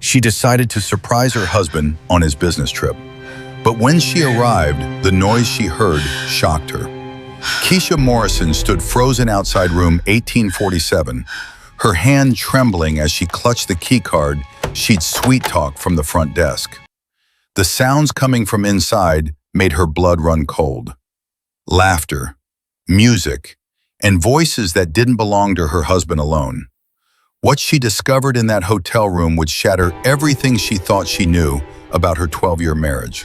she decided to surprise her husband on his business trip. But when she arrived, the noise she heard shocked her. Keisha Morrison stood frozen outside room 1847, her hand trembling as she clutched the keycard she'd sweet-talked from the front desk. The sounds coming from inside made her blood run cold. Laughter, music, and voices that didn't belong to her husband alone. What she discovered in that hotel room would shatter everything she thought she knew about her 12-year marriage.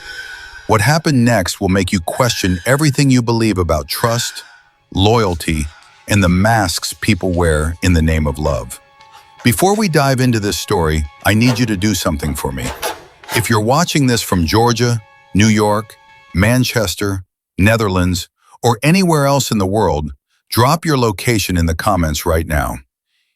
What happened next will make you question everything you believe about trust, loyalty, and the masks people wear in the name of love. Before we dive into this story, I need you to do something for me. If you're watching this from Georgia, New York, Manchester, Netherlands, or anywhere else in the world, drop your location in the comments right now.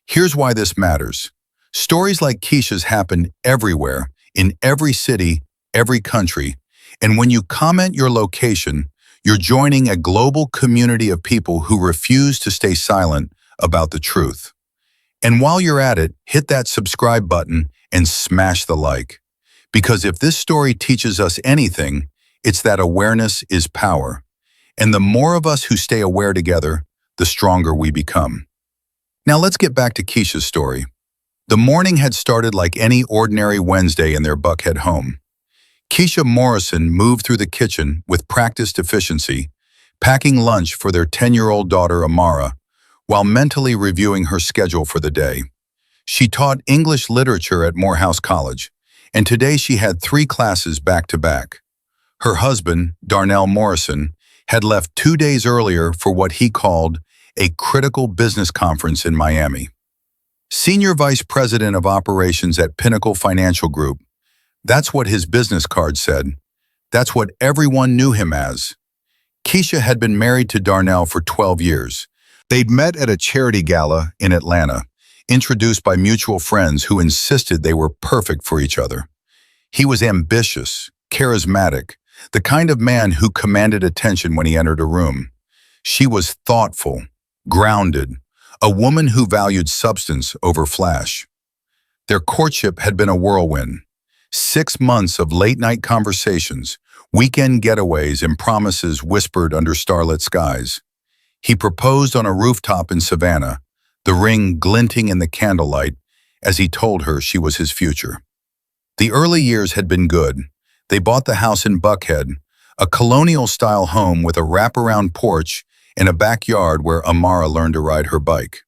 Here's why this matters. Stories like Keisha's happen everywhere, in every city, every country, and when you comment your location, you're joining a global community of people who refuse to stay silent about the truth. And while you're at it, hit that subscribe button and smash the like. Because if this story teaches us anything, it's that awareness is power. And the more of us who stay aware together, the stronger we become. Now let's get back to Keisha's story. The morning had started like any ordinary Wednesday in their Buckhead home. Keisha Morrison moved through the kitchen with practiced efficiency, packing lunch for their 10-year-old daughter Amara, while mentally reviewing her schedule for the day. She taught English literature at Morehouse College, and today she had 3 classes back-to-back. Her husband, Darnell Morrison, had left 2 days earlier for what he called a critical business conference in Miami. Senior Vice President of Operations at Pinnacle Financial Group. That's what his business card said. That's what everyone knew him as. Keisha had been married to Darnell for 12 years. They'd met at a charity gala in Atlanta, introduced by mutual friends who insisted they were perfect for each other. He was ambitious, charismatic, the kind of man who commanded attention when he entered a room. She was thoughtful, grounded, a woman who valued substance over flash. Their courtship had been a whirlwind. 6 months of late-night conversations, weekend getaways, and promises whispered under starlit skies. He proposed on a rooftop in Savannah, the ring glinting in the candlelight as he told her she was his future. The early years had been good. They bought the house in Buckhead, a colonial-style home with a wraparound porch and a backyard where Amara learned to ride her bike.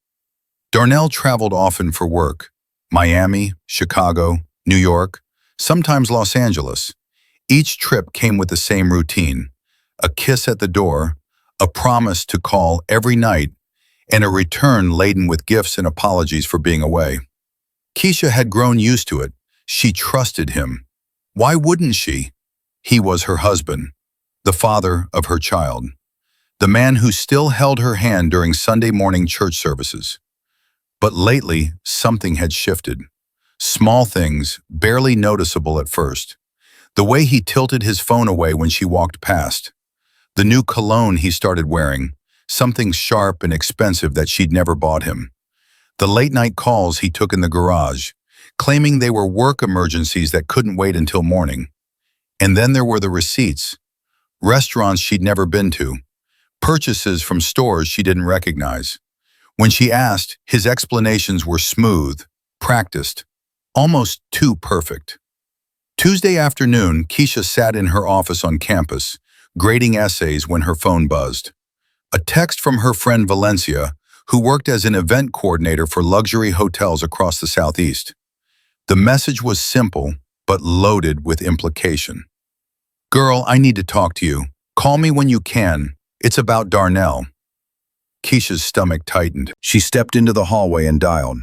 Darnell traveled often for work: Miami, Chicago, New York, sometimes Los Angeles. Each trip came with the same routine: a kiss at the door, a promise to call every night, and a return laden with gifts and apologies for being away. Keisha had grown used to it. She trusted him. Why wouldn't she? He was her husband, the father of her child, the man who still held her hand during Sunday morning church services. But lately, something had shifted. Small things, barely noticeable at first. The way he tilted his phone away when she walked past. The new cologne he started wearing, something sharp and expensive that she'd never bought him. The late-night calls he took in the garage, claiming they were work emergencies that couldn't wait until morning. And then there were the receipts. Restaurants she'd never been to. Purchases from stores she didn't recognize. When she asked, his explanations were smooth, practiced, almost too perfect. Tuesday afternoon, Keisha sat in her office on campus, grading essays when her phone buzzed. A text from her friend Valencia, who worked as an event coordinator for luxury hotels across the Southeast. The message was simple, but loaded with implication. "Girl, I need to talk to you. Call me when you can. It's about Darnell." Keisha's stomach tightened. She stepped into the hallway and dialed.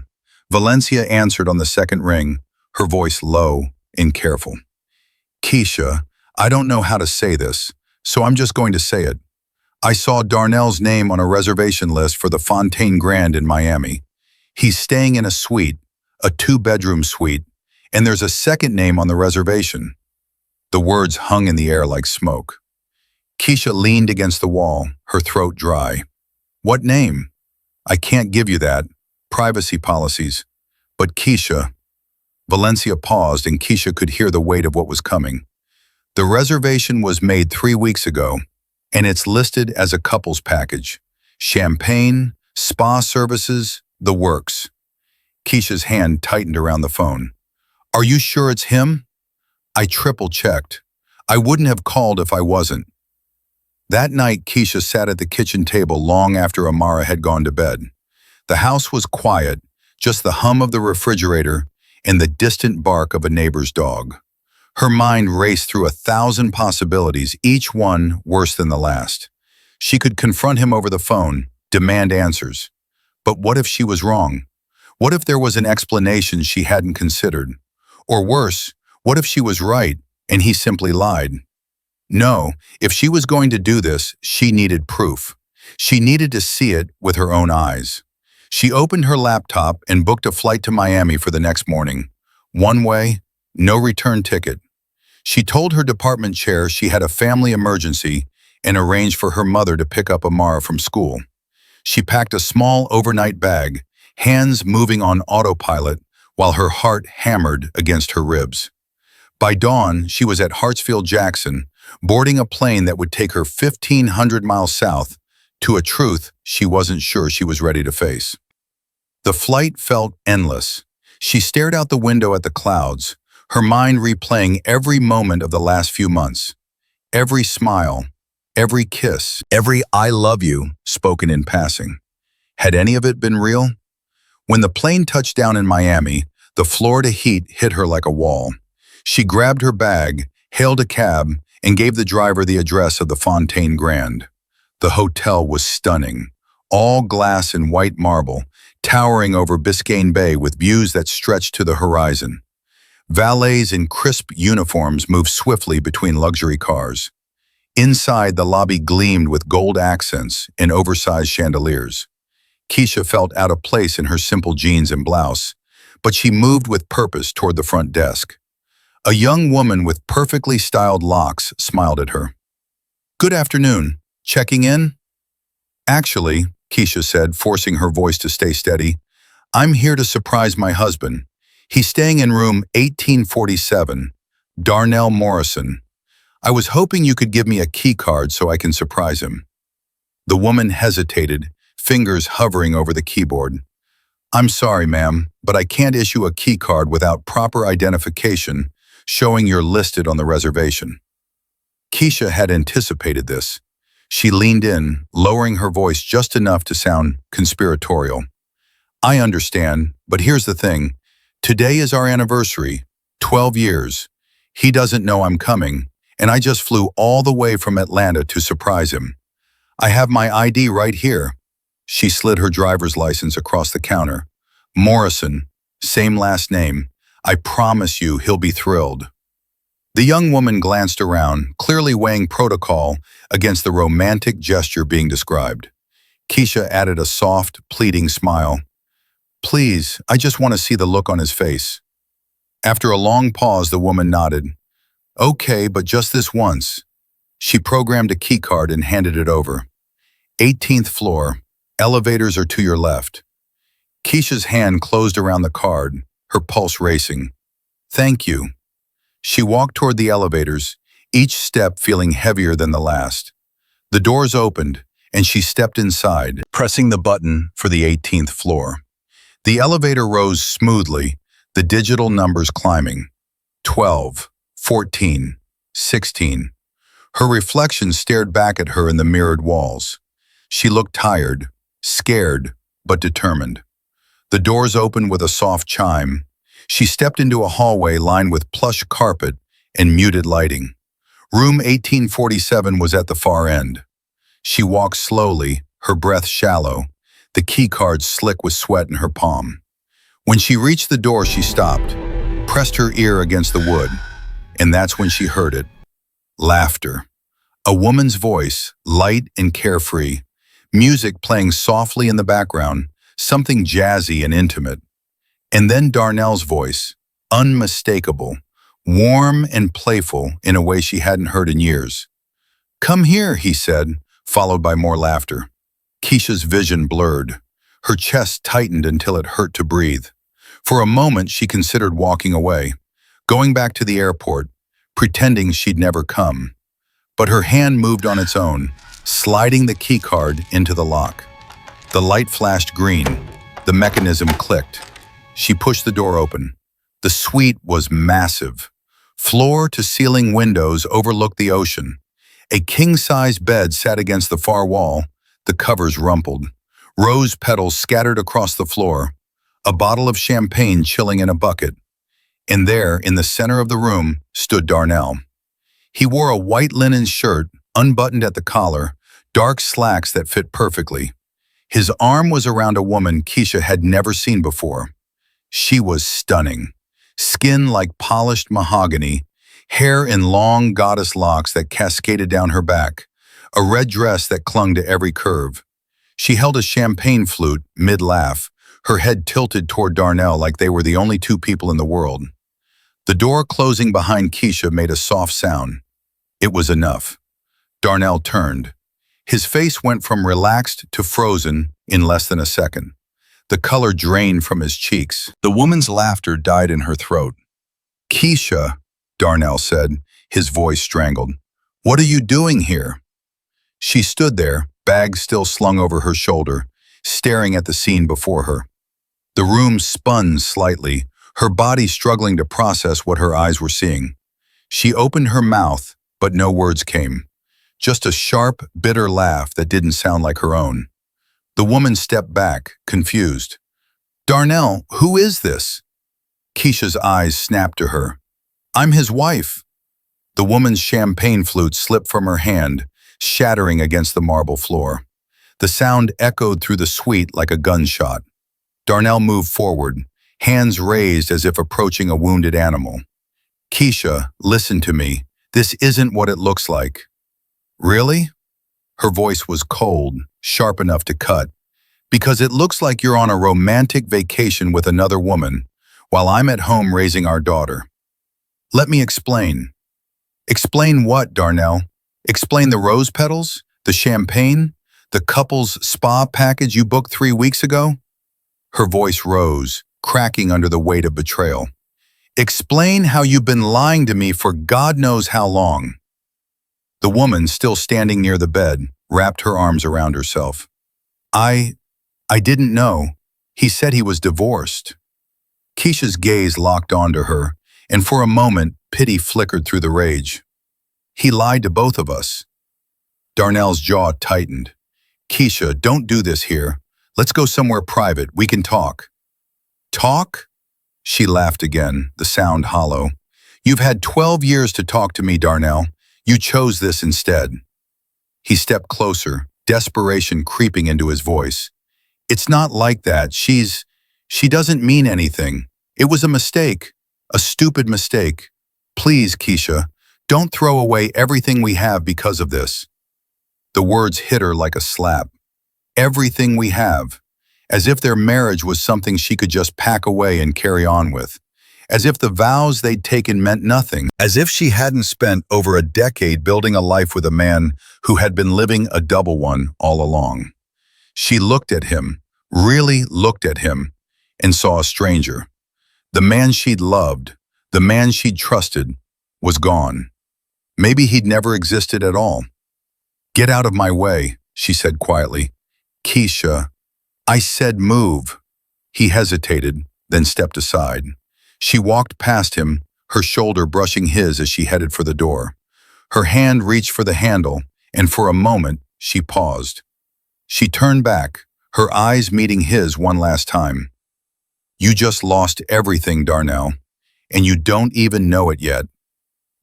Valencia answered on the second ring, her voice low and careful. "Keisha, I don't know how to say this, so I'm just going to say it. I saw Darnell's name on a reservation list for the Fontaine Grand in Miami. He's staying in a suite, a 2-bedroom suite, and there's a second name on the reservation." The words hung in the air like smoke. Keisha leaned against the wall, her throat dry. "What name?" "I can't give you that. Privacy policies." "But Keisha." Valencia paused and Keisha could hear the weight of what was coming. The reservation was made 3 weeks ago, and it's listed as a couples package. Champagne, spa services, the works. Keisha's hand tightened around the phone. Are you sure it's him? I triple-checked. I wouldn't have called if I wasn't. That night, Keisha sat at the kitchen table long after Amara had gone to bed. The house was quiet, just the hum of the refrigerator and the distant bark of a neighbor's dog. Her mind raced through 1,000 possibilities, each one worse than the last. She could confront him over the phone, demand answers. But what if she was wrong? What if there was an explanation she hadn't considered? Or worse, what if she was right and he simply lied? No, if she was going to do this, she needed proof. She needed to see it with her own eyes. She opened her laptop and booked a flight to Miami for the next morning. One way, no return ticket. She told her department chair she had a family emergency and arranged for her mother to pick up Amara from school. She packed a small overnight bag, hands moving on autopilot while her heart hammered against her ribs. By dawn, she was at Hartsfield-Jackson, boarding a plane that would take her 1,500 miles south to a truth she wasn't sure she was ready to face. The flight felt endless. She stared out the window at the clouds, her mind replaying every moment of the last few months. Every smile, every kiss, every I love you spoken in passing. Had any of it been real? When the plane touched down in Miami, the Florida heat hit her like a wall. She grabbed her bag, hailed a cab, and gave the driver the address of the Fontaine Grand. The hotel was stunning, all glass and white marble, towering over Biscayne Bay with views that stretched to the horizon. Valets in crisp uniforms moved swiftly between luxury cars. Inside, the lobby gleamed with gold accents and oversized chandeliers. Keisha felt out of place in her simple jeans and blouse, but she moved with purpose toward the front desk. A young woman with perfectly styled locks smiled at her. "Good afternoon. Checking in?" "Actually," Keisha said, forcing her voice to stay steady, "I'm here to surprise my husband. He's staying in room 1847, Darnell Morrison. I was hoping you could give me a key card so I can surprise him." The woman hesitated, fingers hovering over the keyboard. "I'm sorry, ma'am, but I can't issue a key card without proper identification showing you're listed on the reservation." Keisha had anticipated this. She leaned in, lowering her voice just enough to sound conspiratorial. "I understand, but here's the thing. Today is our anniversary, 12 years. He doesn't know I'm coming, and I just flew all the way from Atlanta to surprise him. I have my ID right here." She slid her driver's license across the counter. "Morrison, same last name. I promise you he'll be thrilled." The young woman glanced around, clearly weighing protocol against the romantic gesture being described. Keisha added a soft, pleading smile. "Please, I just want to see the look on his face." After a long pause, the woman nodded. "Okay, but just this once." She programmed a key card and handed it over. 18th floor. Elevators are to your left." Keisha's hand closed around the card, her pulse racing. "Thank you." She walked toward the elevators, each step feeling heavier than the last. The doors opened, and she stepped inside, pressing the button for the 18th floor. The elevator rose smoothly, the digital numbers climbing. 12, 14, 16. Her reflection stared back at her in the mirrored walls. She looked tired, scared, but determined. The doors opened with a soft chime. She stepped into a hallway lined with plush carpet and muted lighting. Room 1847 was at the far end. She walked slowly, her breath shallow, the key card slick with sweat in her palm. When she reached the door, she stopped, pressed her ear against the wood, and that's when she heard it. Laughter. A woman's voice, light and carefree. Music playing softly in the background, something jazzy and intimate. And then Darnell's voice, unmistakable, warm and playful in a way she hadn't heard in years. "Come here," he said, followed by more laughter. Keisha's vision blurred. Her chest tightened until it hurt to breathe. For a moment, she considered walking away, going back to the airport, pretending she'd never come. But her hand moved on its own, sliding the keycard into the lock. The light flashed green. The mechanism clicked. She pushed the door open. The suite was massive. Floor-to-ceiling windows overlooked the ocean. A king-size bed sat against the far wall, the covers rumpled. Rose petals scattered across the floor. A bottle of champagne chilling in a bucket. And there, in the center of the room, stood Darnell. He wore a white linen shirt, unbuttoned at the collar, dark slacks that fit perfectly. His arm was around a woman Keisha had never seen before. She was stunning. Skin like polished mahogany, hair in long goddess locks that cascaded down her back, a red dress that clung to every curve. She held a champagne flute, mid-laugh, her head tilted toward Darnell like they were the only two people in the world. The door closing behind Keisha made a soft sound. It was enough. Darnell turned. His face went from relaxed to frozen in less than a second. The color drained from his cheeks. The woman's laughter died in her throat. "Keisha," Darnell said, his voice strangled. "What are you doing here?" She stood there, bag still slung over her shoulder, staring at the scene before her. The room spun slightly, her body struggling to process what her eyes were seeing. She opened her mouth, but no words came. Just a sharp, bitter laugh that didn't sound like her own. The woman stepped back, confused. "Darnell, who is this?" Keisha's eyes snapped to her. "I'm his wife." The woman's champagne flute slipped from her hand, shattering against the marble floor. The sound echoed through the suite like a gunshot. Darnell moved forward, hands raised as if approaching a wounded animal. "Keisha, listen to me. This isn't what it looks like." "Really?" Her voice was cold, sharp enough to cut. "Because it looks like you're on a romantic vacation with another woman, while I'm at home raising our daughter." "Let me explain." "Explain what, Darnell? Explain the rose petals? The champagne? The couple's spa package you booked 3 weeks ago?" Her voice rose, cracking under the weight of betrayal. "Explain how you've been lying to me for God knows how long." The woman, still standing near the bed, wrapped her arms around herself. I didn't know. He said he was divorced." Keisha's gaze locked onto her, and for a moment, pity flickered through the rage. "He lied to both of us." Darnell's jaw tightened. "Keisha, don't do this here. Let's go somewhere private. We can talk." "Talk?" She laughed again, the sound hollow. "You've had 12 years to talk to me, Darnell. You chose this instead." He stepped closer, desperation creeping into his voice. "It's not like that. She doesn't mean anything. It was a mistake, a stupid mistake. Please, Keisha, don't throw away everything we have because of this." The words hit her like a slap. Everything we have. As if their marriage was something she could just pack away and carry on with. As if the vows they'd taken meant nothing. As if she hadn't spent over a decade building a life with a man who had been living a double one all along. She looked at him, really looked at him, and saw a stranger. The man she'd loved, the man she'd trusted, was gone. Maybe he'd never existed at all. "Get out of my way," she said quietly. "Keisha, I said move." He hesitated, then stepped aside. She walked past him, her shoulder brushing his as she headed for the door. Her hand reached for the handle, and for a moment, she paused. She turned back, her eyes meeting his one last time. "You just lost everything, Darnell, and you don't even know it yet."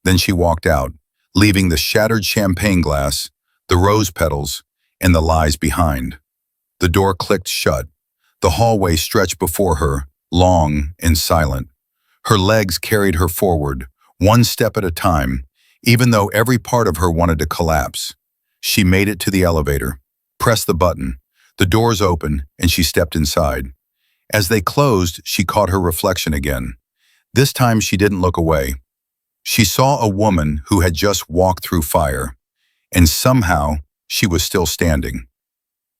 Then she walked out, leaving the shattered champagne glass, the rose petals, and the lies behind. The door clicked shut. The hallway stretched before her, long and silent. Her legs carried her forward, one step at a time, even though every part of her wanted to collapse. She made it to the elevator, pressed the button. The doors opened, and she stepped inside. As they closed, she caught her reflection again. This time she didn't look away. She saw a woman who had just walked through fire, and somehow she was still standing.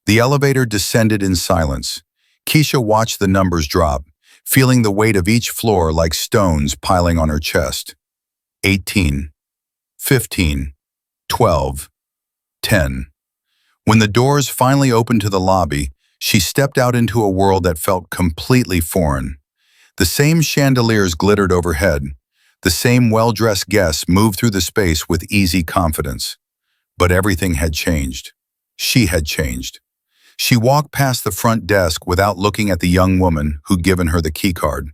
The elevator descended in silence. Keisha watched the numbers drop, feeling the weight of each floor like stones piling on her chest. 18, 15, 12, 10. When the doors finally opened to the lobby, she stepped out into a world that felt completely foreign. The same chandeliers glittered overhead. The same well-dressed guests moved through the space with easy confidence. But everything had changed. She had changed. She walked past the front desk without looking at the young woman who'd given her the keycard,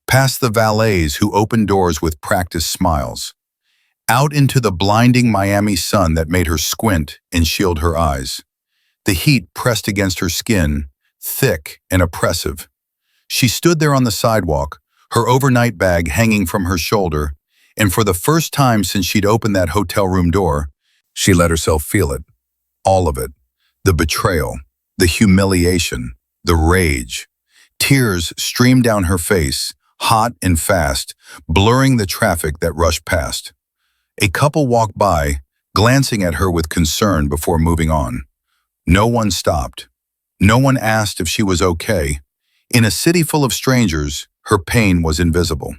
past the valets who opened doors with practiced smiles, out into the blinding Miami sun that made her squint and shield her eyes. The heat pressed against her skin, thick and oppressive. She stood there on the sidewalk, her overnight bag hanging from her shoulder, and for the first time since she'd opened that hotel room door, she let herself feel it. All of it. The betrayal, the humiliation, the rage. Tears streamed down her face, hot and fast, blurring the traffic that rushed past. A couple walked by, glancing at her with concern before moving on. No one stopped. No one asked if she was okay. In a city full of strangers, her pain was invisible.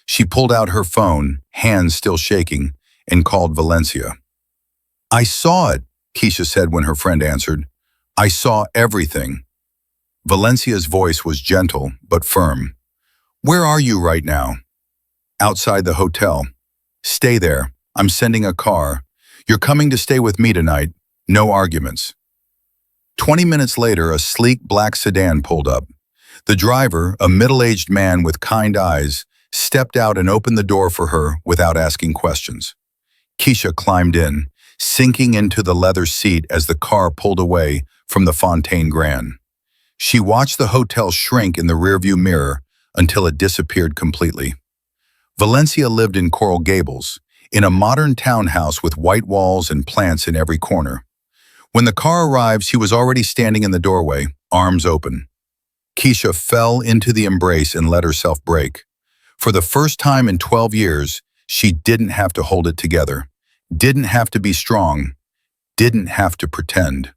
She pulled out her phone, hands still shaking, and called Valencia. "I saw it," Keisha said when her friend answered. "I saw everything." Valencia's voice was gentle but firm. "Where are you right now?" "Outside the hotel." "Stay there. I'm sending a car. You're coming to stay with me tonight. No arguments." 20 minutes later, a sleek black sedan pulled up. The driver, a middle-aged man with kind eyes, stepped out and opened the door for her without asking questions. Keisha climbed in, sinking into the leather seat as the car pulled away from the Fontaine Grand. She watched the hotel shrink in the rearview mirror until it disappeared completely. Valencia lived in Coral Gables, in a modern townhouse with white walls and plants in every corner. When the car arrived, she was already standing in the doorway, arms open. Keisha fell into the embrace and let herself break. For the first time in 12 years, she didn't have to hold it together, didn't have to be strong, didn't have to pretend.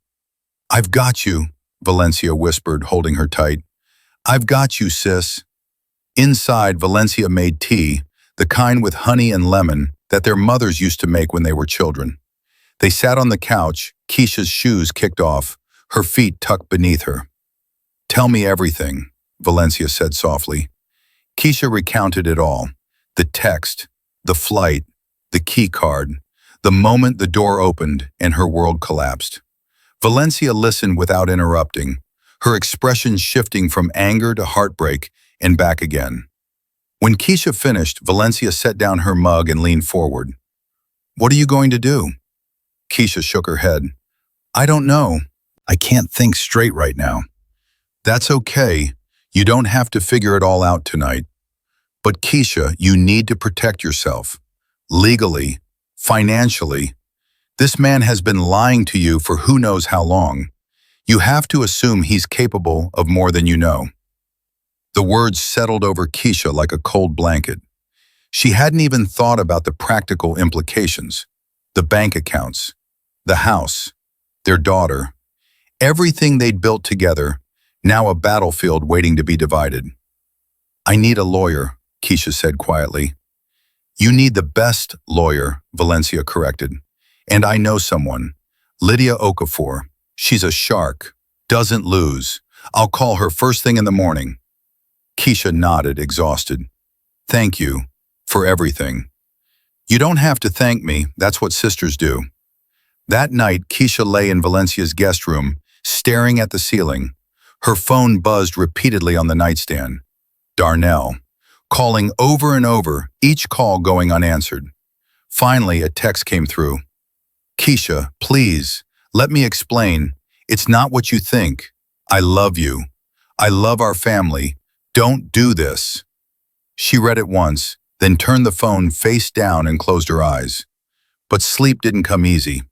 "I've got you," Valencia whispered, holding her tight. "I've got you, sis." Inside, Valencia made tea, the kind with honey and lemon that their mothers used to make when they were children. They sat on the couch, Keisha's shoes kicked off, her feet tucked beneath her. "Tell me everything," Valencia said softly. Keisha recounted it all. The text, the flight, the key card, the moment the door opened and her world collapsed. Valencia listened without interrupting, her expression shifting from anger to heartbreak and back again. When Keisha finished, Valencia set down her mug and leaned forward. "What are you going to do?" Keisha shook her head. "I don't know. I can't think straight right now." "That's okay. You don't have to figure it all out tonight. But Keisha, you need to protect yourself. Legally, financially. This man has been lying to you for who knows how long. You have to assume he's capable of more than you know." The words settled over Keisha like a cold blanket. She hadn't even thought about the practical implications. The bank accounts, the house, their daughter. Everything they'd built together, now a battlefield waiting to be divided. "I need a lawyer," Keisha said quietly. "You need the best lawyer," Valencia corrected. "And I know someone. Lydia Okafor. She's a shark. Doesn't lose. I'll call her first thing in the morning." Keisha nodded, exhausted. "Thank you for everything." "You don't have to thank me. That's what sisters do." That night, Keisha lay in Valencia's guest room, staring at the ceiling. Her phone buzzed repeatedly on the nightstand. Darnell, calling over and over, each call going unanswered. Finally, a text came through. "Keisha, please, let me explain. It's not what you think. I love you. I love our family. Don't do this." She read it once, then turned the phone face down and closed her eyes. But sleep didn't come easy.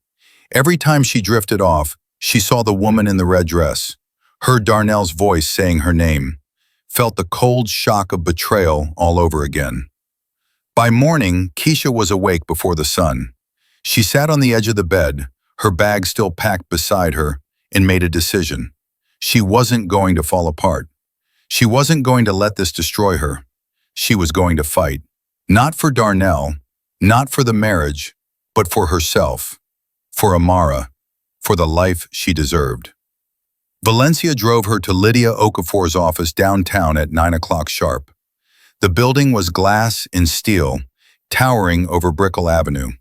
Every time she drifted off, she saw the woman in the red dress, heard Darnell's voice saying her name, felt the cold shock of betrayal all over again. By morning, Keisha was awake before the sun. She sat on the edge of the bed, her bag still packed beside her, and made a decision. She wasn't going to fall apart. She wasn't going to let this destroy her. She was going to fight. Not for Darnell, not for the marriage, but for herself, for Amara, for the life she deserved. Valencia drove her to Lydia Okafor's office downtown at 9 o'clock sharp. The building was glass and steel, towering over Brickell Avenue.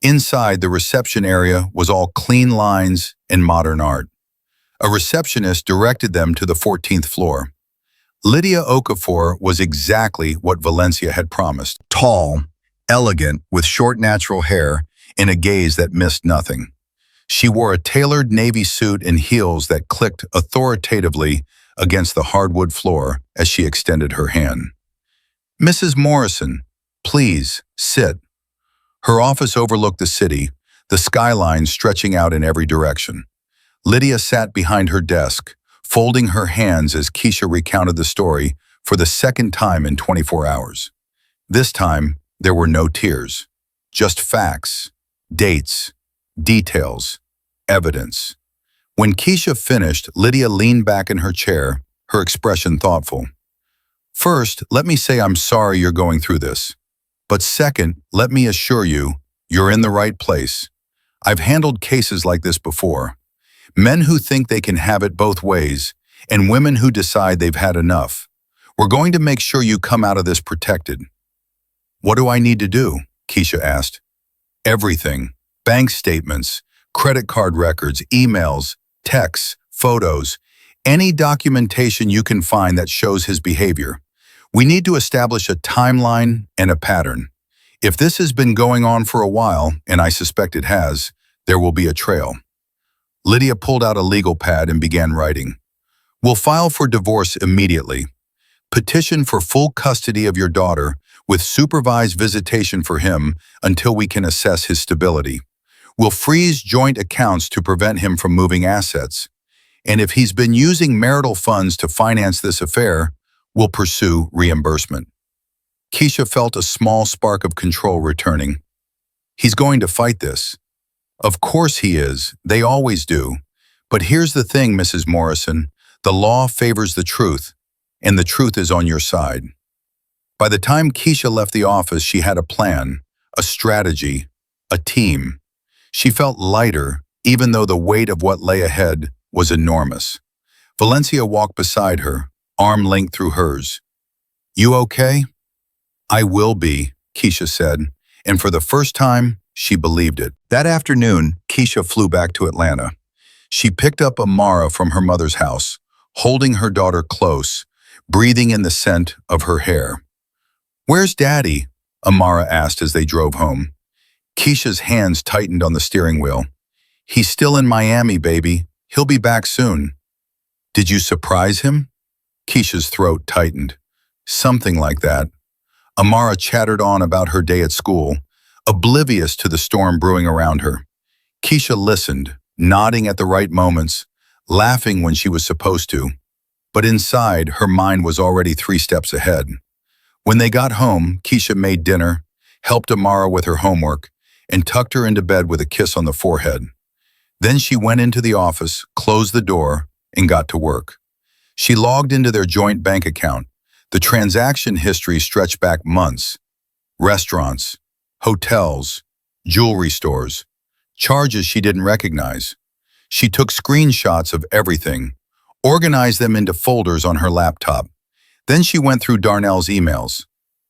Inside, the reception area was all clean lines and modern art. A receptionist directed them to the 14th floor. Lydia Okafor was exactly what Valencia had promised. Tall, elegant, with short natural hair and a gaze that missed nothing. She wore a tailored navy suit and heels that clicked authoritatively against the hardwood floor as she extended her hand. "Mrs. Morrison, please, sit." Her office overlooked the city, the skyline stretching out in every direction. Lydia sat behind her desk, folding her hands as Keisha recounted the story for the second time in 24 hours. This time, there were no tears, just facts, dates, details, evidence. When Keisha finished, Lydia leaned back in her chair, her expression thoughtful. "First, let me say I'm sorry you're going through this. But second, let me assure you, you're in the right place. I've handled cases like this before. Men who think they can have it both ways, and women who decide they've had enough. We're going to make sure you come out of this protected." "What do I need to do?" Keisha asked. "Everything. Bank statements, credit card records, emails, texts, photos, any documentation you can find that shows his behavior. We need to establish a timeline and a pattern. If this has been going on for a while, and I suspect it has, there will be a trail." Lydia pulled out a legal pad and began writing. "We'll file for divorce immediately. Petition for full custody of your daughter with supervised visitation for him until we can assess his stability. We'll freeze joint accounts to prevent him from moving assets. And if he's been using marital funds to finance this affair, we'll pursue reimbursement." Keisha felt a small spark of control returning. "He's going to fight this." "Of course he is. They always do. But here's the thing, Mrs. Morrison. The law favors the truth, and the truth is on your side." By the time Keisha left the office, she had a plan, a strategy, a team. She felt lighter, even though the weight of what lay ahead was enormous. Valencia walked beside her, arm linked through hers. "You okay?" "I will be," Keisha said, and for the first time, she believed it. That afternoon, Keisha flew back to Atlanta. She picked up Amara from her mother's house, holding her daughter close, breathing in the scent of her hair. "Where's Daddy?" Amara asked as they drove home. Keisha's hands tightened on the steering wheel. "He's still in Miami, baby. He'll be back soon." "Did you surprise him?" Keisha's throat tightened. "Something like that." Amara chattered on about her day at school, oblivious to the storm brewing around her. Keisha listened, nodding at the right moments, laughing when she was supposed to. But inside, her mind was already 3 steps ahead. When they got home, Keisha made dinner, helped Amara with her homework, and tucked her into bed with a kiss on the forehead. Then she went into the office, closed the door, and got to work. She logged into their joint bank account. The transaction history stretched back months. Restaurants, hotels, jewelry stores, charges she didn't recognize. She took screenshots of everything, organized them into folders on her laptop. Then she went through Darnell's emails.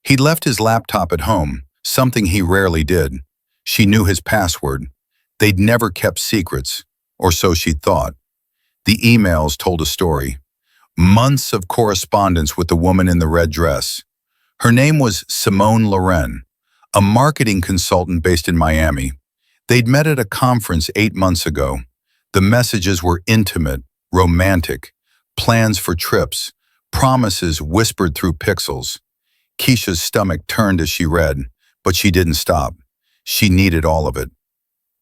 He'd left his laptop at home, something he rarely did. She knew his password. They'd never kept secrets, or so she thought. The emails told a story. Months of correspondence with the woman in the red dress. Her name was Simone Loren, a marketing consultant based in Miami. They'd met at a conference 8 months ago. The messages were intimate, romantic, plans for trips, promises whispered through pixels. Keisha's stomach turned as she read, but she didn't stop. She needed all of it.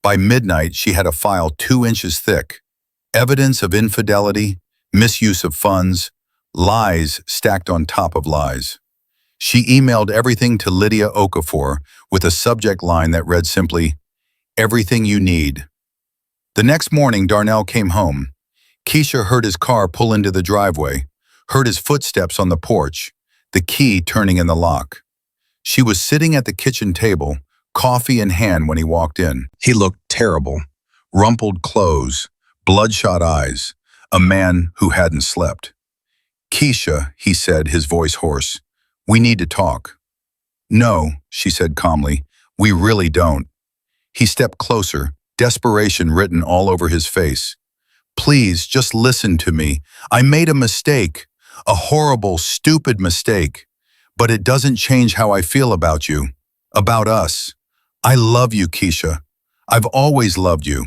By midnight, she had a file 2 inches thick. Evidence of infidelity, misuse of funds, lies stacked on top of lies. She emailed everything to Lydia Okafor with a subject line that read simply, "Everything you need." The next morning, Darnell came home. Keisha heard his car pull into the driveway. heard his footsteps on the porch, the key turning in the lock. She was sitting at the kitchen table, coffee in hand when he walked in. He looked terrible. Rumpled clothes, bloodshot eyes, a man who hadn't slept. "Keisha," he said, his voice hoarse, "we need to talk." "No," she said calmly, "we really don't." He stepped closer, desperation written all over his face. "Please, just listen to me. I made a mistake, a horrible, stupid mistake. But it doesn't change how I feel about you, about us. I love you, Keisha. I've always loved you."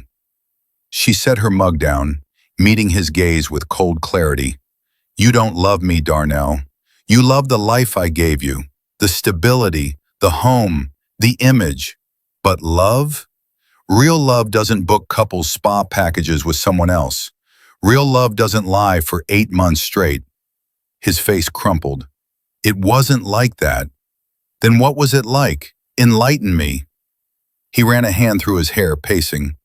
She set her mug down, meeting his gaze with cold clarity. "You don't love me, Darnell. You love the life I gave you, the stability, the home, the image. But love? Real love doesn't book couples spa packages with someone else. Real love doesn't lie for 8 months straight." His face crumpled. "It wasn't like that." "Then what was it like? Enlighten me." He ran a hand through his hair, pacing.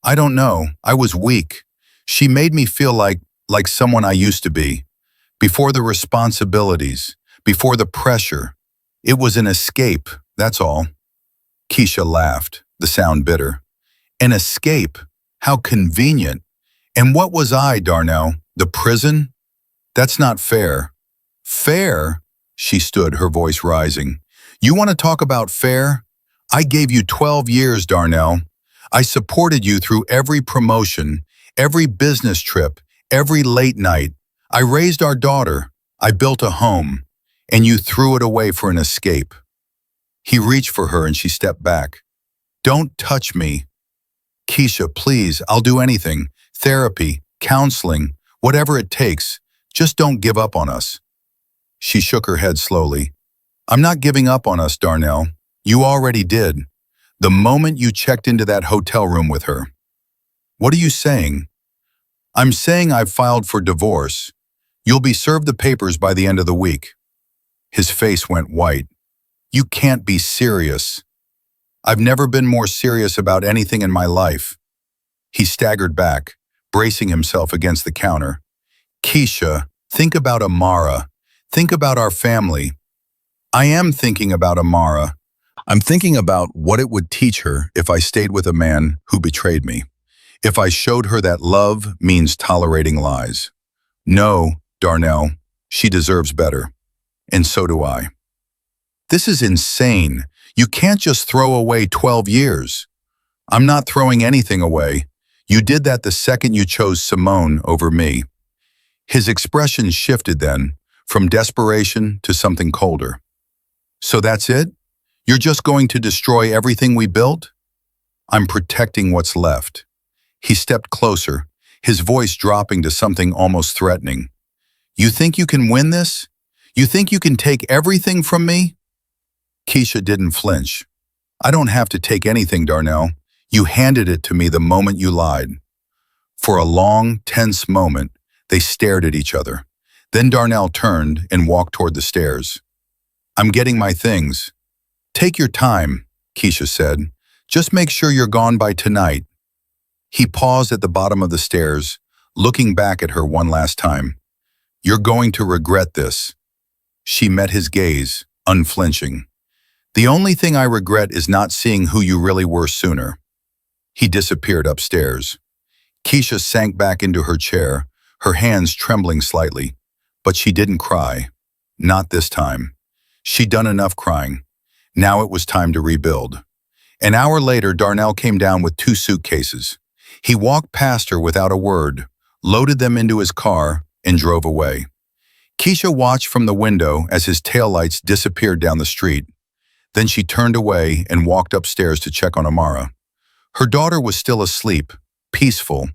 "I don't know. I was weak. She made me feel like someone I used to be. Before the responsibilities, before the pressure. It was an escape, that's all." Keisha laughed, the sound bitter. "An escape? How convenient. And what was I, Darnell? The prison? That's not fair." "Fair?" She stood, her voice rising. "You want to talk about fair? I gave you 12 years, Darnell. I supported you through every promotion, every business trip, every late night. I raised our daughter. I built a home. And you threw it away for an escape." He reached for her and she stepped back. "Don't touch me." "Keisha, please, I'll do anything. Therapy, counseling, whatever it takes. Just don't give up on us." She shook her head slowly. "I'm not giving up on us, Darnell. You already did. The moment you checked into that hotel room with her." "What are you saying?" "I'm saying I've filed for divorce. You'll be served the papers by the end of the week." His face went white. "You can't be serious." "I've never been more serious about anything in my life." He staggered back, bracing himself against the counter. "Keisha, think about Amara. Think about our family." "I am thinking about Amara. I'm thinking about what it would teach her if I stayed with a man who betrayed me. If I showed her that love means tolerating lies. No, Darnell, she deserves better. And so do I." "This is insane. You can't just throw away 12 years. "I'm not throwing anything away. You did that the second you chose Simone over me." His expression shifted then, from desperation to something colder. "So that's it? You're just going to destroy everything we built?" "I'm protecting what's left." He stepped closer, his voice dropping to something almost threatening. "You think you can win this? You think you can take everything from me?" Keisha didn't flinch. "I don't have to take anything, Darnell. You handed it to me the moment you lied." For a long, tense moment, they stared at each other. Then Darnell turned and walked toward the stairs. "I'm getting my things." "Take your time," Keisha said. "Just make sure you're gone by tonight." He paused at the bottom of the stairs, looking back at her one last time. "You're going to regret this." She met his gaze, unflinching. "The only thing I regret is not seeing who you really were sooner." He disappeared upstairs. Keisha sank back into her chair, her hands trembling slightly. But she didn't cry. Not this time. She'd done enough crying. Now it was time to rebuild. An hour later, Darnell came down with 2 suitcases. He walked past her without a word, loaded them into his car, and drove away. Keisha watched from the window as his taillights disappeared down the street. Then she turned away and walked upstairs to check on Amara. Her daughter was still asleep, peaceful,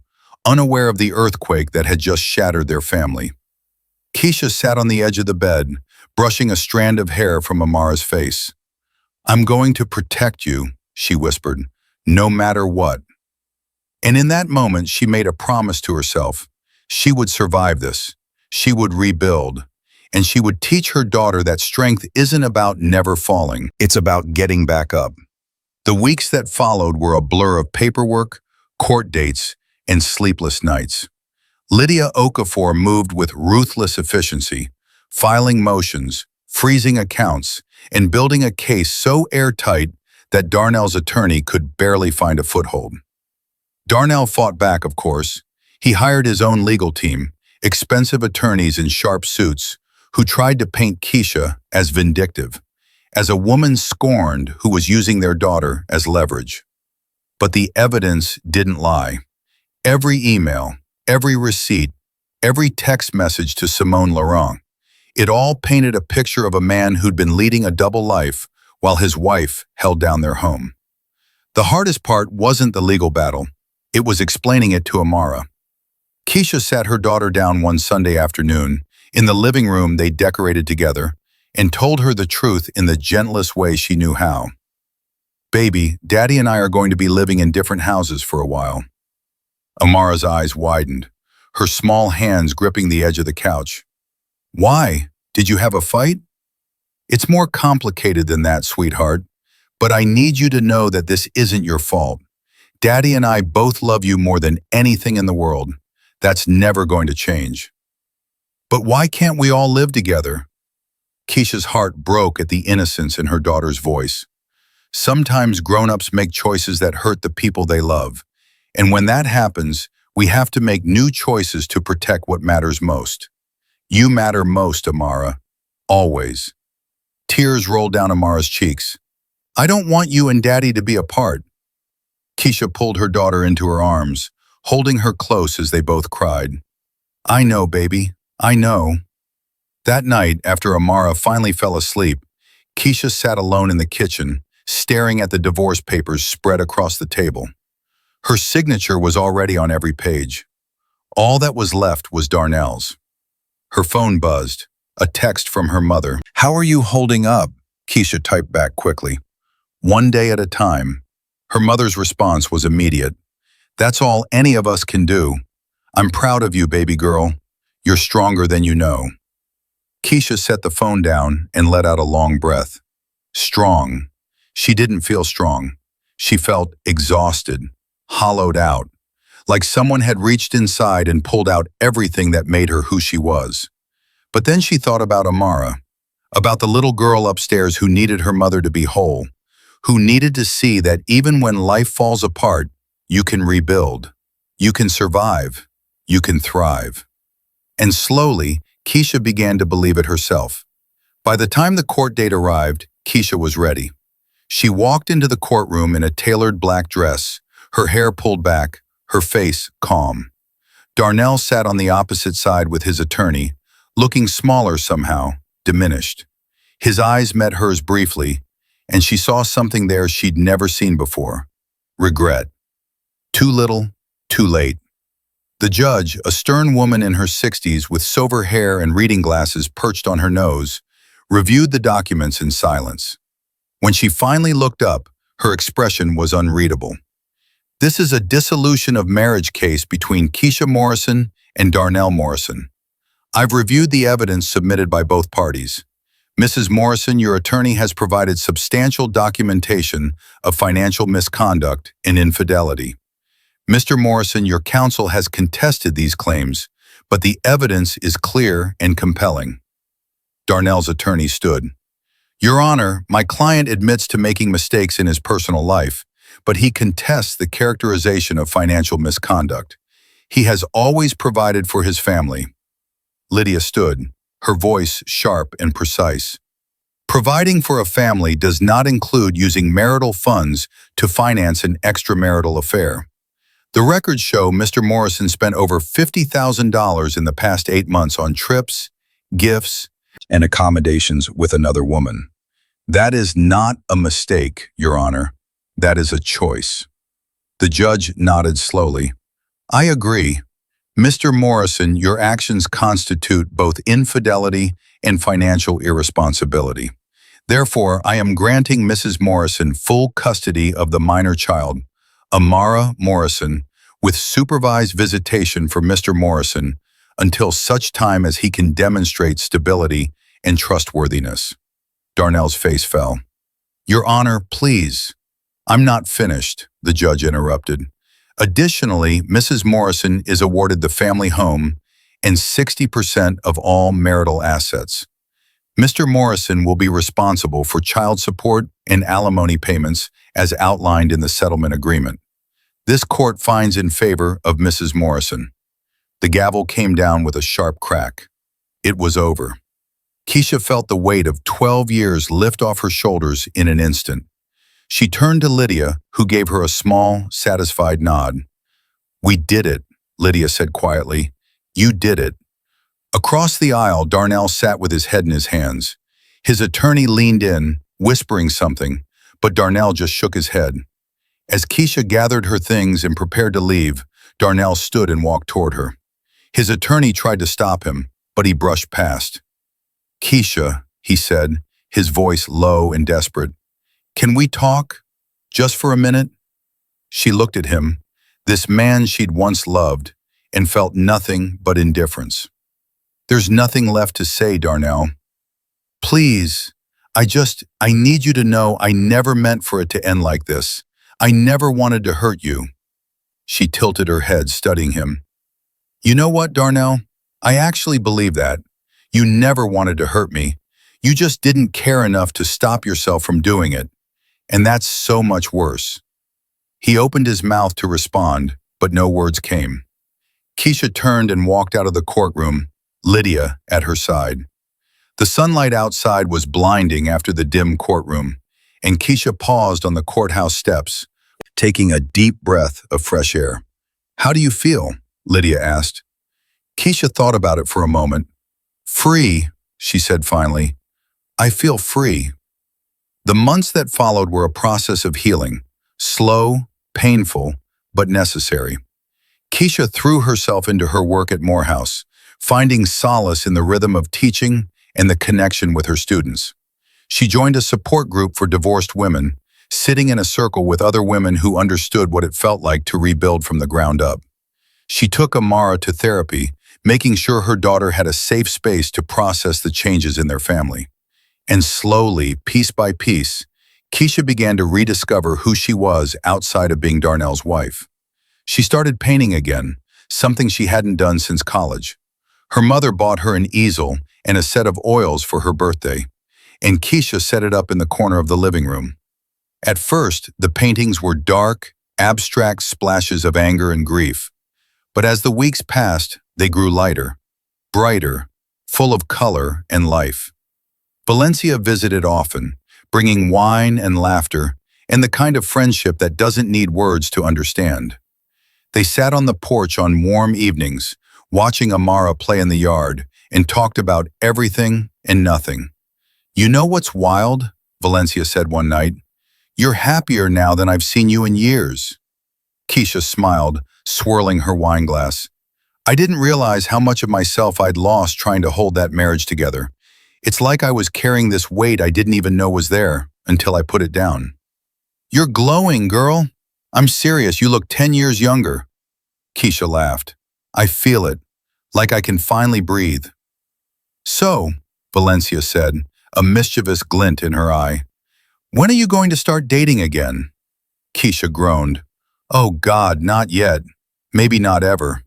unaware of the earthquake that had just shattered their family. Keisha sat on the edge of the bed, brushing a strand of hair from Amara's face. "I'm going to protect you," she whispered, "no matter what." And in that moment, she made a promise to herself. She would survive this. She would rebuild. And she would teach her daughter that strength isn't about never falling. It's about getting back up. The weeks that followed were a blur of paperwork, court dates, and sleepless nights. Lydia Okafor moved with ruthless efficiency, filing motions, freezing accounts, and building a case so airtight that Darnell's attorney could barely find a foothold. Darnell fought back, of course. He hired his own legal team, expensive attorneys in sharp suits, who tried to paint Keisha as vindictive, as a woman scorned who was using their daughter as leverage. But the evidence didn't lie. Every email, every receipt, every text message to Simone Laurent, it all painted a picture of a man who'd been leading a double life while his wife held down their home. The hardest part wasn't the legal battle. It was explaining it to Amara. Keisha sat her daughter down one Sunday afternoon, in the living room they decorated together, and told her the truth in the gentlest way she knew how. "Baby, Daddy and I are going to be living in different houses for a while." Amara's eyes widened, her small hands gripping the edge of the couch. "Why? Did you have a fight?" "It's more complicated than that, sweetheart. But I need you to know that this isn't your fault. Daddy and I both love you more than anything in the world. That's never going to change." "But why can't we all live together?" Keisha's heart broke at the innocence in her daughter's voice. Sometimes grown-ups make choices that hurt the people they love. And when that happens, we have to make new choices to protect what matters most. You matter most, Amara. Always. Tears rolled down Amara's cheeks. "I don't want you and Daddy to be apart." Keisha pulled her daughter into her arms, holding her close as they both cried. "I know, baby. I know." That night, after Amara finally fell asleep, Keisha sat alone in the kitchen, staring at the divorce papers spread across the table. Her signature was already on every page. All that was left was Darnell's. Her phone buzzed, a text from her mother. "How are you holding up?" Keisha typed back quickly. "One day at a time." Her mother's response was immediate. "That's all any of us can do. I'm proud of you, baby girl. You're stronger than you know." Keisha set the phone down and let out a long breath. Strong. She didn't feel strong. She felt exhausted, hollowed out, like someone had reached inside and pulled out everything that made her who she was. But then she thought about Amara, about the little girl upstairs who needed her mother to be whole, who needed to see that even when life falls apart, you can rebuild, you can survive, you can thrive. And slowly, Keisha began to believe it herself. By the time the court date arrived, Keisha was ready. She walked into the courtroom in a tailored black dress, her hair pulled back, her face calm. Darnell sat on the opposite side with his attorney, looking smaller somehow, diminished. His eyes met hers briefly, and she saw something there she'd never seen before. Regret. Too little, too late. The judge, a stern woman in her 60s with silver hair and reading glasses perched on her nose, reviewed the documents in silence. When she finally looked up, her expression was unreadable. "This is a dissolution of marriage case between Keisha Morrison and Darnell Morrison. I've reviewed the evidence submitted by both parties. Mrs. Morrison, your attorney has provided substantial documentation of financial misconduct and infidelity. Mr. Morrison, your counsel has contested these claims, but the evidence is clear and compelling." Darnell's attorney stood. "Your Honor, my client admits to making mistakes in his personal life, but he contests the characterization of financial misconduct. He has always provided for his family." Lydia stood, her voice sharp and precise. "Providing for a family does not include using marital funds to finance an extramarital affair. The records show Mr. Morrison spent over $50,000 in the past 8 months on trips, gifts, and accommodations with another woman. That is not a mistake, Your Honor. That is a choice." The judge nodded slowly. "I agree. Mr. Morrison, your actions constitute both infidelity and financial irresponsibility. Therefore, I am granting Mrs. Morrison full custody of the minor child, Amara Morrison, with supervised visitation for Mr. Morrison until such time as he can demonstrate stability and trustworthiness." Darnell's face fell. "Your Honor, please." "I'm not finished," the judge interrupted. Additionally, Mrs. Morrison is awarded the family home and 60% of all marital assets. Mr. Morrison will be responsible for child support and alimony payments as outlined in the settlement agreement. This court finds in favor of Mrs. Morrison. The gavel came down with a sharp crack. It was over. Keisha felt the weight of 12 years lift off her shoulders in an instant. She turned to Lydia, who gave her a small, satisfied nod. "We did it," Lydia said quietly. "You did it." Across the aisle, Darnell sat with his head in his hands. His attorney leaned in, whispering something, but Darnell just shook his head. As Keisha gathered her things and prepared to leave, Darnell stood and walked toward her. His attorney tried to stop him, but he brushed past. "Keisha," he said, his voice low and desperate, "can we talk? Just for a minute?" She looked at him, this man she'd once loved, and felt nothing but indifference. "There's nothing left to say, Darnell. Please, I need you to know I never meant for it to end like this. I never wanted to hurt you." She tilted her head, studying him. "You know what, Darnell? I actually believe that. You never wanted to hurt me. You just didn't care enough to stop yourself from doing it. And that's so much worse." He opened his mouth to respond, but no words came. Keisha turned and walked out of the courtroom, Lydia at her side. The sunlight outside was blinding after the dim courtroom, and Keisha paused on the courthouse steps, taking a deep breath of fresh air. "How do you feel?" Lydia asked. Keisha thought about it for a moment. "Free," she said finally. "I feel free." The months that followed were a process of healing, slow, painful, but necessary. Keisha threw herself into her work at Morehouse, finding solace in the rhythm of teaching and the connection with her students. She joined a support group for divorced women, sitting in a circle with other women who understood what it felt like to rebuild from the ground up. She took Amara to therapy, making sure her daughter had a safe space to process the changes in their family. And slowly, piece by piece, Keisha began to rediscover who she was outside of being Darnell's wife. She started painting again, something she hadn't done since college. Her mother bought her an easel and a set of oils for her birthday, and Keisha set it up in the corner of the living room. At first, the paintings were dark, abstract splashes of anger and grief. But as the weeks passed, they grew lighter, brighter, full of color and life. Valencia visited often, bringing wine and laughter and the kind of friendship that doesn't need words to understand. They sat on the porch on warm evenings, watching Amara play in the yard, and talked about everything and nothing. "You know what's wild?" Valencia said one night. "You're happier now than I've seen you in years." Keisha smiled, swirling her wine glass. "I didn't realize how much of myself I'd lost trying to hold that marriage together. It's like I was carrying this weight I didn't even know was there until I put it down." "You're glowing, girl. I'm serious, you look 10 years younger." Keisha laughed. "I feel it, like I can finally breathe." "So," Valencia said, a mischievous glint in her eye, "when are you going to start dating again?" Keisha groaned. "Oh God, not yet. Maybe not ever."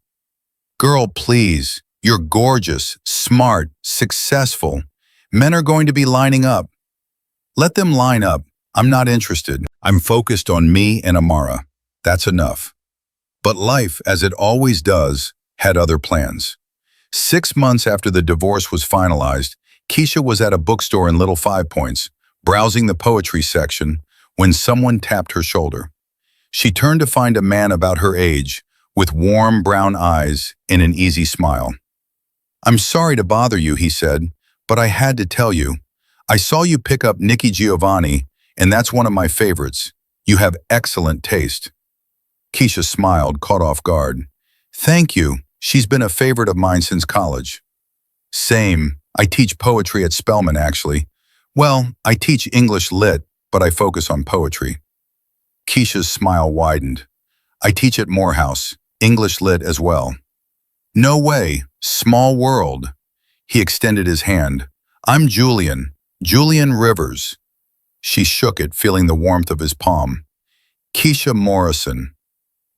"Girl, please. You're gorgeous, smart, successful. Men are going to be lining up." "Let them line up. I'm not interested. I'm focused on me and Amara. That's enough." But life, as it always does, had other plans. 6 months after the divorce was finalized, Keisha was at a bookstore in Little Five Points, browsing the poetry section, when someone tapped her shoulder. She turned to find a man about her age, with warm brown eyes and an easy smile. "I'm sorry to bother you," he said, "but I had to tell you. I saw you pick up Nikki Giovanni, and that's one of my favorites. You have excellent taste." Keisha smiled, caught off guard. "Thank you. She's been a favorite of mine since college." "Same. I teach poetry at Spelman, actually. Well, I teach English Lit, but I focus on poetry." Keisha's smile widened. "I teach at Morehouse, English Lit as well." "No way. Small world." He extended his hand. "I'm Julian. Julian Rivers." She shook it, feeling the warmth of his palm. "Keisha Morrison."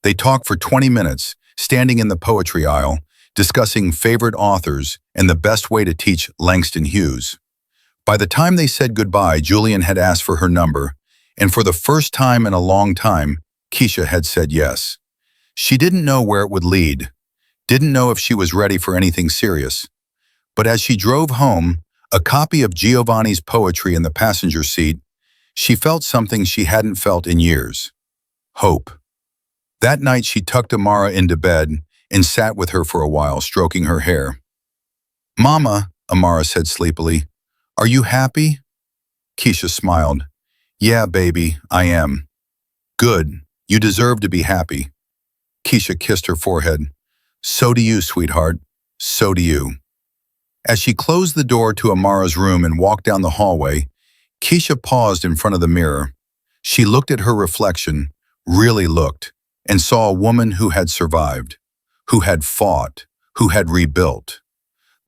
They talked for 20 minutes, standing in the poetry aisle, discussing favorite authors and the best way to teach Langston Hughes. By the time they said goodbye, Julian had asked for her number, and for the first time in a long time, Keisha had said yes. She didn't know where it would lead, didn't know if she was ready for anything serious. But as she drove home, a copy of Giovanni's poetry in the passenger seat, she felt something she hadn't felt in years. Hope. That night she tucked Amara into bed and sat with her for a while, stroking her hair. "Mama," Amara said sleepily, "are you happy?" Keisha smiled. "Yeah, baby, I am." "Good. You deserve to be happy." Keisha kissed her forehead. "So do you, sweetheart. So do you." As she closed the door to Amara's room and walked down the hallway, Keisha paused in front of the mirror. She looked at her reflection, really looked, and saw a woman who had survived, who had fought, who had rebuilt.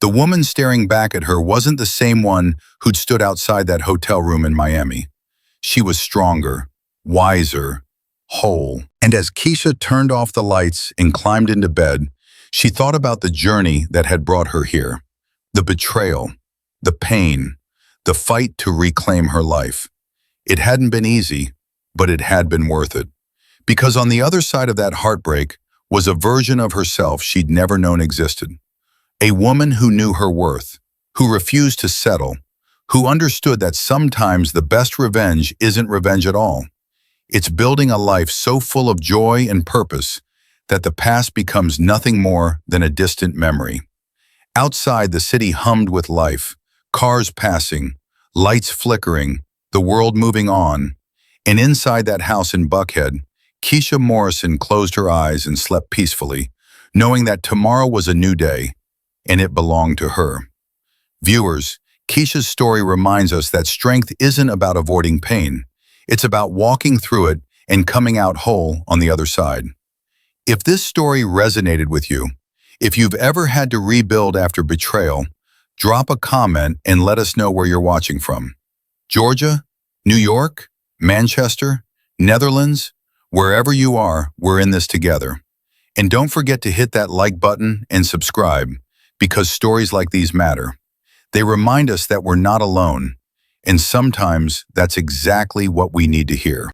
The woman staring back at her wasn't the same one who'd stood outside that hotel room in Miami. She was stronger, wiser, whole. And as Keisha turned off the lights and climbed into bed, she thought about the journey that had brought her here. The betrayal, the pain, the fight to reclaim her life. It hadn't been easy, but it had been worth it. Because on the other side of that heartbreak was a version of herself she'd never known existed. A woman who knew her worth, who refused to settle, who understood that sometimes the best revenge isn't revenge at all. It's building a life so full of joy and purpose that the past becomes nothing more than a distant memory. Outside, the city hummed with life, cars passing, lights flickering, the world moving on. And inside that house in Buckhead, Keisha Morrison closed her eyes and slept peacefully, knowing that tomorrow was a new day, and it belonged to her. Viewers, Keisha's story reminds us that strength isn't about avoiding pain. It's about walking through it and coming out whole on the other side. If this story resonated with you, if you've ever had to rebuild after betrayal, drop a comment and let us know where you're watching from. Georgia, New York, Manchester, Netherlands, wherever you are, we're in this together. And don't forget to hit that like button and subscribe, because stories like these matter. They remind us that we're not alone, and sometimes that's exactly what we need to hear.